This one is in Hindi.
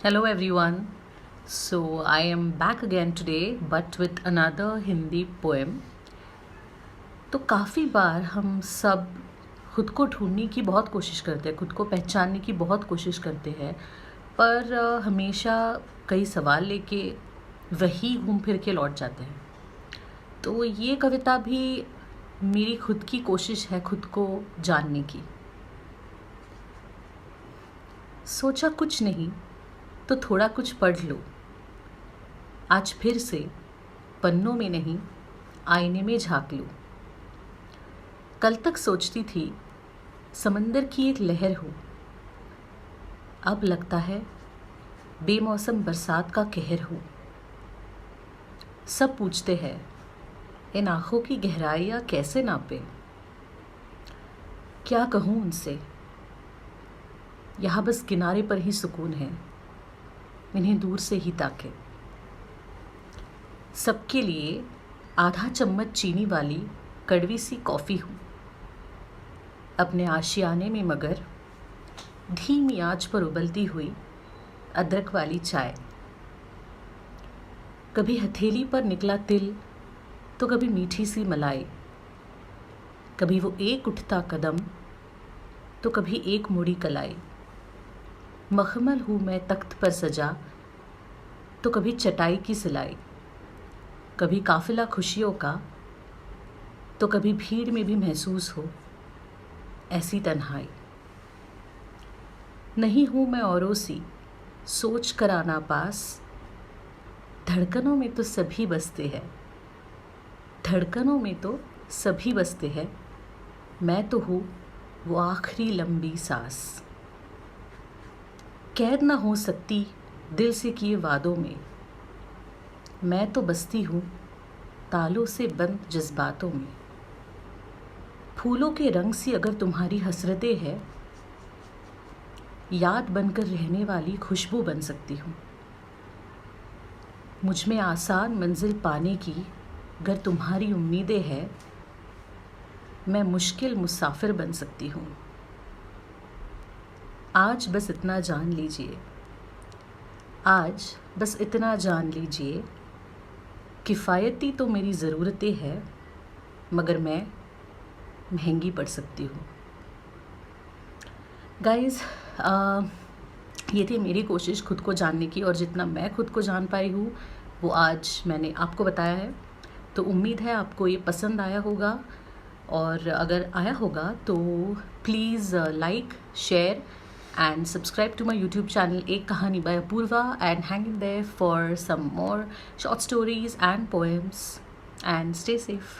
Hello everyone. So I am back again today but with another Hindi poem. तो काफ़ी बार हम सब खुद को ढूंढने की बहुत कोशिश करते हैं, खुद को पहचानने की बहुत कोशिश करते हैं, पर हमेशा कई सवाल लेके वही घूम फिर के लौट जाते हैं। तो ये कविता भी मेरी खुद की कोशिश है खुद को जानने की। सोचा कुछ नहीं तो थोड़ा कुछ पढ़ लो, आज फिर से पन्नों में नहीं आईने में झांक लो। कल तक सोचती थी समंदर की एक लहर हो, अब लगता है बेमौसम बरसात का कहर हो। सब पूछते हैं इन आँखों की गहराइयाँ कैसे नापे, क्या कहूँ उनसे, यहाँ बस किनारे पर ही सुकून है, इन्हें दूर से ही ताके। सबके लिए आधा चम्मच चीनी वाली कड़वी सी कॉफ़ी हूँ, अपने आशियाने में मगर धीमी आंच पर उबलती हुई अदरक वाली चाय। कभी हथेली पर निकला तिल तो कभी मीठी सी मलाई, कभी वो एक उठता कदम तो कभी एक मुड़ी कलाई। मखमल हूँ मैं तख्त पर सजा तो कभी चटाई की सिलाई, कभी काफिला खुशियों का तो कभी भीड़ में भी महसूस हो ऐसी तन्हाई। नहीं हूँ मैं औरों सी सोच कर आना पास, धड़कनों में तो सभी बसते हैं, धड़कनों में तो सभी बसते हैं, मैं तो हूँ वो आखिरी लंबी सांस। कैद ना हो सकती दिल से किए वादों में, मैं तो बसती हूँ तालों से बंद जज्बातों में। फूलों के रंग सी अगर तुम्हारी हसरतें हैं, याद बनकर रहने वाली खुशबू बन सकती हूँ। मुझ में आसान मंजिल पाने की अगर तुम्हारी उम्मीदें हैं, मैं मुश्किल मुसाफिर बन सकती हूँ। आज बस इतना जान लीजिए, आज बस इतना जान लीजिए, किफ़ायती तो मेरी ज़रूरतें हैं, मगर मैं महंगी पड़ सकती हूँ। गाइज़, ये थी मेरी कोशिश खुद को जानने की, और जितना मैं खुद को जान पाई हूँ वो आज मैंने आपको बताया है। तो उम्मीद है आपको ये पसंद आया होगा, और अगर आया होगा तो please like, share and subscribe to my YouTube channel Ek Kahani by Apurva, and hang in there for some more short stories and poems, and stay safe.